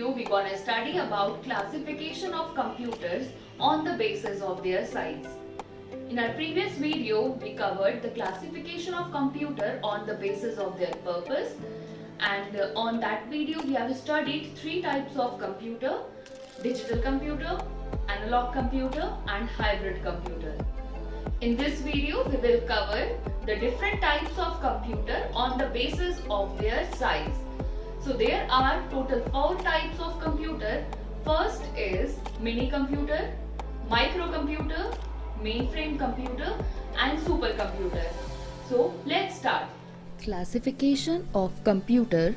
video, we're gonna study about classification of computers on the basis of their size. In our previous video, we covered the classification of computer on the basis of their purpose, and on that video we have studied three types of computer: digital computer, analog computer and hybrid computer. In this video, we will cover the different types of computer on the basis of their size. So there are total 4 types of computer. First is mini computer, microcomputer, mainframe computer and supercomputer. So let's start. Classification of computer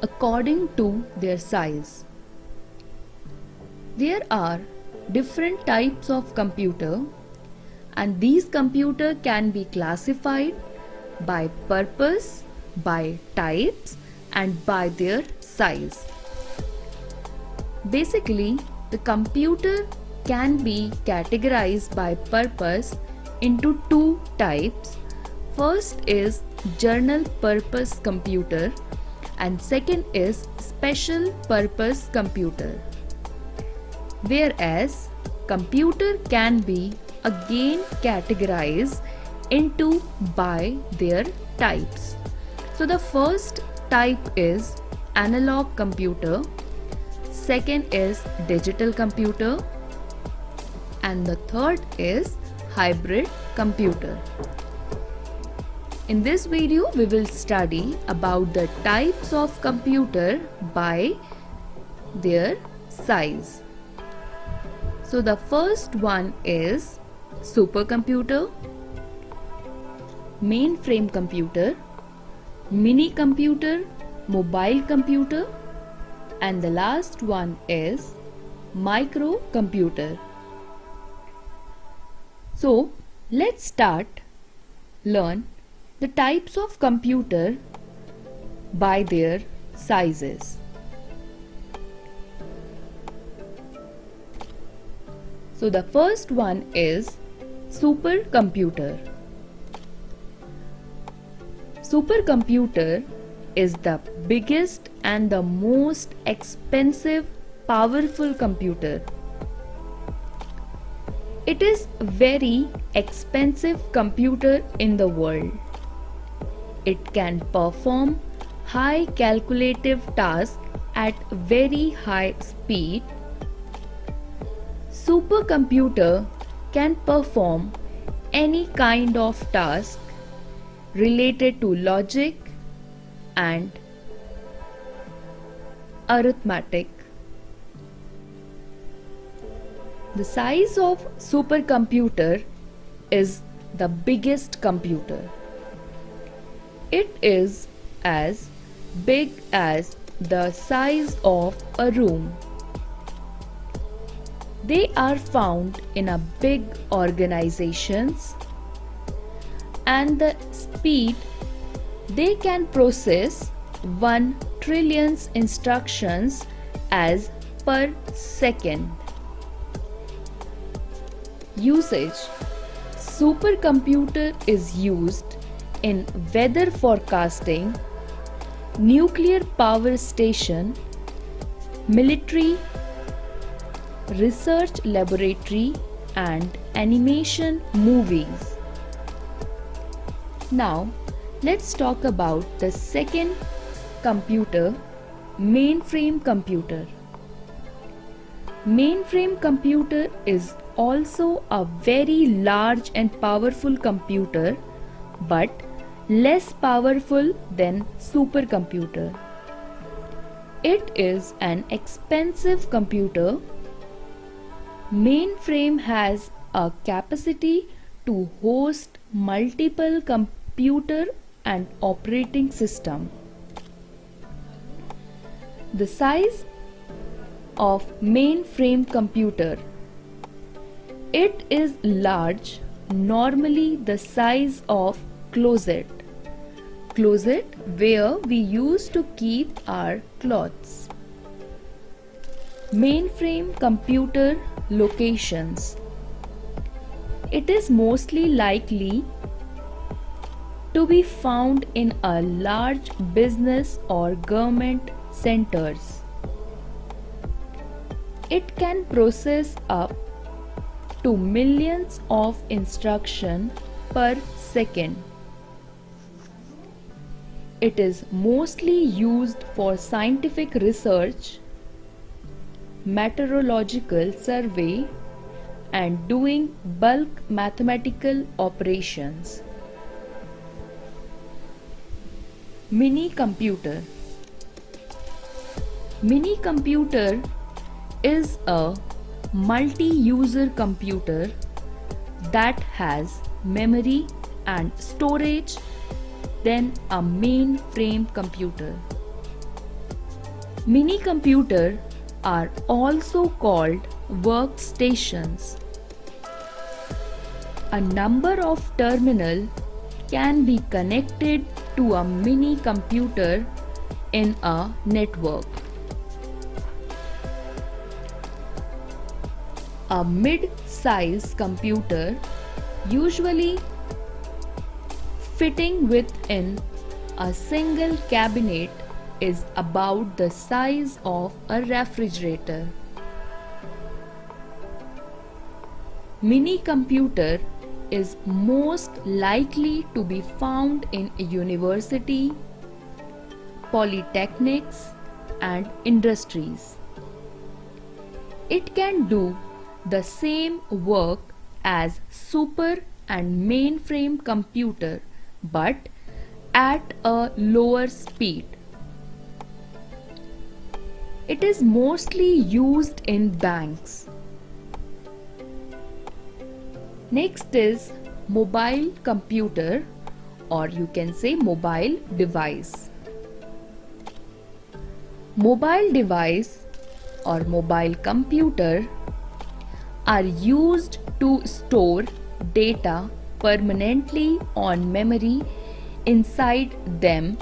according to their size. There are different types of computer, and these computer can be classified by purpose, by types and by their size. Basically, the computer can be categorized by purpose into 2 types. First is general purpose computer and second is special purpose computer. Whereas computer can be again categorized into by their types. So the first type is analog computer, second is digital computer and the third is hybrid computer. In this video we will study about the types of computer by their size. So the first one is supercomputer, mainframe computer, mini computer, mobile computer and the last one is microcomputer. So let's learn the types of computer by their sizes. So the first one is supercomputer. Supercomputer is the biggest and the most expensive powerful computer. It is very expensive computer in the world. It can perform high calculative tasks at very high speed. Supercomputer can perform any kind of task related to logic and arithmetic. The size of supercomputer is the biggest computer. It is as big as the size of a room. They are found in a big organizations and the speed they can process 1 trillion instructions as per second. Usage: supercomputer is used in weather forecasting, nuclear power station, military, research laboratory and animation movies. Now let's talk about the second computer, mainframe computer. Mainframe computer is also a very large and powerful computer but less powerful than supercomputer. It is an expensive computer. Mainframe has a capacity to host multiple computer and operating system. The size of mainframe computer: it is large, normally the size of closet where we used to keep our clothes. Mainframe computer locations: it is mostly likely to be found in a large business or government centers. It can process up to millions of instructions per second. It is mostly used for scientific research, meteorological survey, and doing bulk mathematical operations. Mini computer. Mini computer is a multi-user computer that has memory and storage than a mainframe computer. Mini computer are also called workstations. A number of terminals can be connected to a mini computer in a network. A mid-size computer, usually fitting within a single cabinet, is about the size of a refrigerator. Mini computer is most likely to be found in university, polytechnics, and industries. It can do the same work as super and mainframe computer, but at a lower speed. It is mostly used in banks. Next is mobile computer, or you can say mobile device. Mobile device or mobile computer are used to store data permanently on memory inside them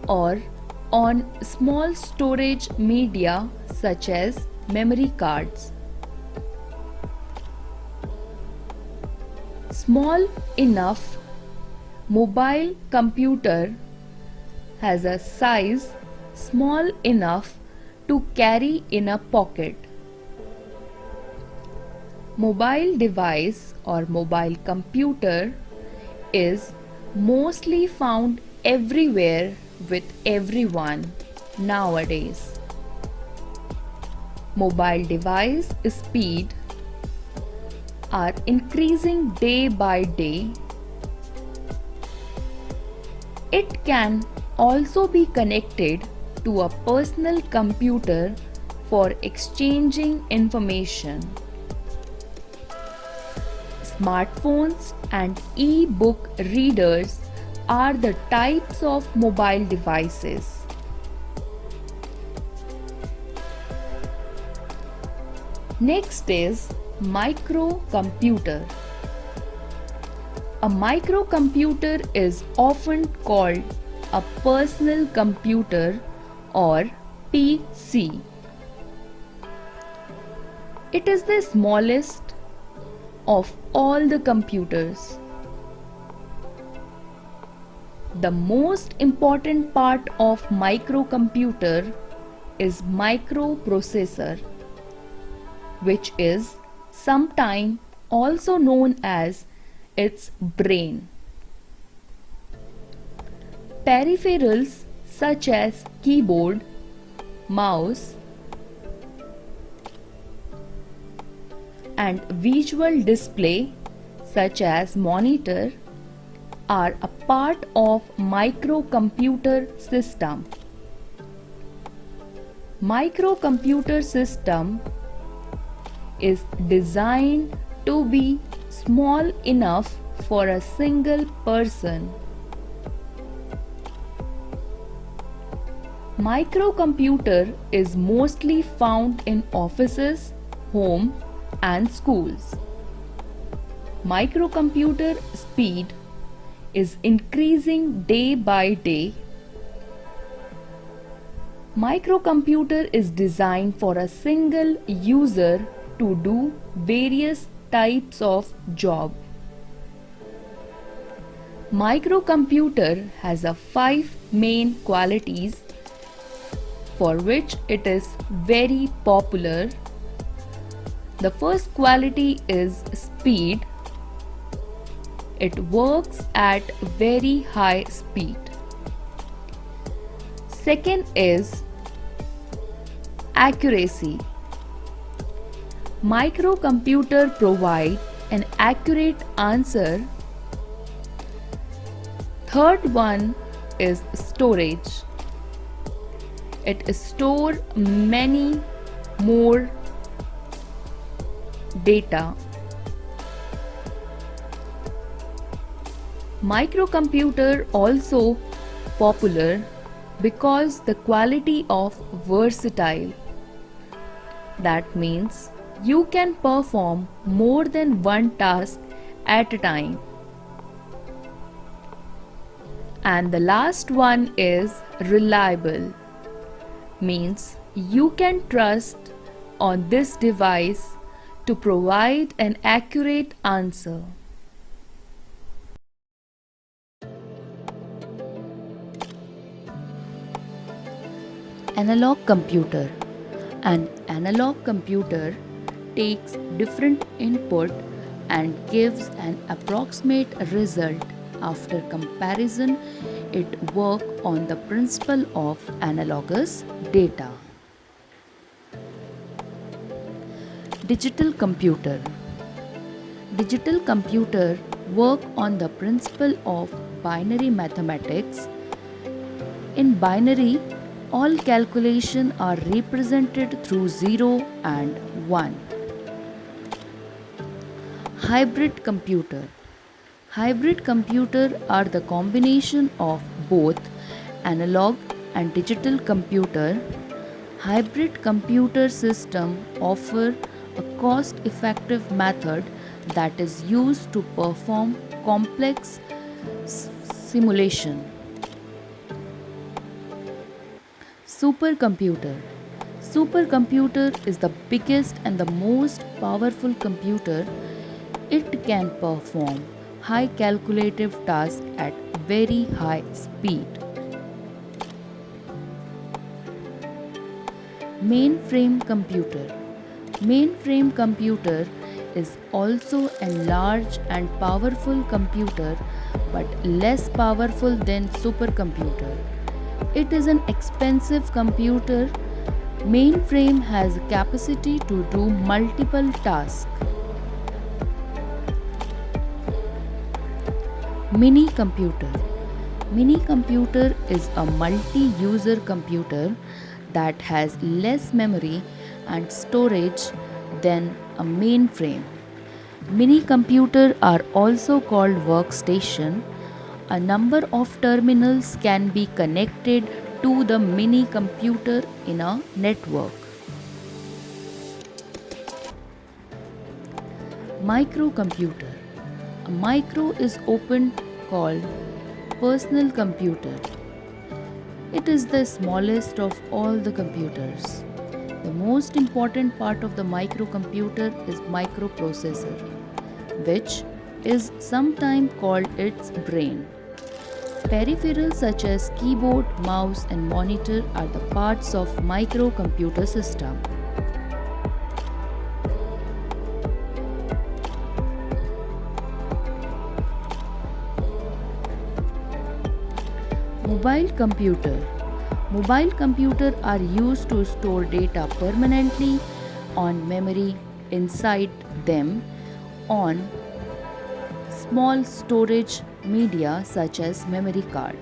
or on small storage media such as memory cards. Small enough mobile computer has a size small enough to carry in a pocket. Mobile device or mobile computer is mostly found everywhere with everyone nowadays. Mobile device speed are increasing day by day. It can also be connected to a personal computer for exchanging information. Smartphones and e-book readers are the types of mobile devices. Next is microcomputer. A microcomputer is often called a personal computer or PC. It is the smallest of all the computers. The most important part of microcomputer is microprocessor, which is sometimes also known as its brain. Peripherals such as keyboard, mouse, and visual display such as monitor are a part of microcomputer system. Microcomputer system is designed to be small enough for a single person. Microcomputer is mostly found in offices, homes, and schools. Microcomputer speed is increasing day by day. Microcomputer is designed for a single user to do various types of job. Microcomputer has a 5 main qualities for which it is very popular The first quality is speed. It works at very high speed. Second is accuracy. Microcomputer provide an accurate answer. Third one is storage. It stores many more data. Microcomputer also popular because the quality of versatile. That means you can perform more than one task at a time. And the last one is reliable. Means you can trust on this device to provide an accurate answer. Analog computer. An analog computer takes different input and gives an approximate result. After comparison, it works on the principle of analogous data. Digital computer. Digital computer work on the principle of binary mathematics. In binary, all calculations are represented through 0 and 1. Hybrid computer. Hybrid computer are the combination of both analog and digital computer. Hybrid computer system offer a cost-effective method that is used to perform complex simulation. Supercomputer. Supercomputer is the biggest and the most powerful computer. It can perform high calculative tasks at very high speed. Mainframe computer. Mainframe computer is also a large and powerful computer but less powerful than supercomputer. It is an expensive computer. Mainframe has capacity to do multiple tasks. Mini computer. Mini computer is a multi-user computer that has less memory and storage than a mainframe. Mini computers are also called workstation. A number of terminals can be connected to the mini computer in a network. Microcomputer. A micro is often called personal computer. It is the smallest of all the computers. The most important part of the microcomputer is microprocessor, which is sometimes called its brain. Peripherals such as keyboard, mouse and monitor are the parts of microcomputer system. Mobile computer. Mobile computers are used to store data permanently on memory inside them on small storage media such as memory card.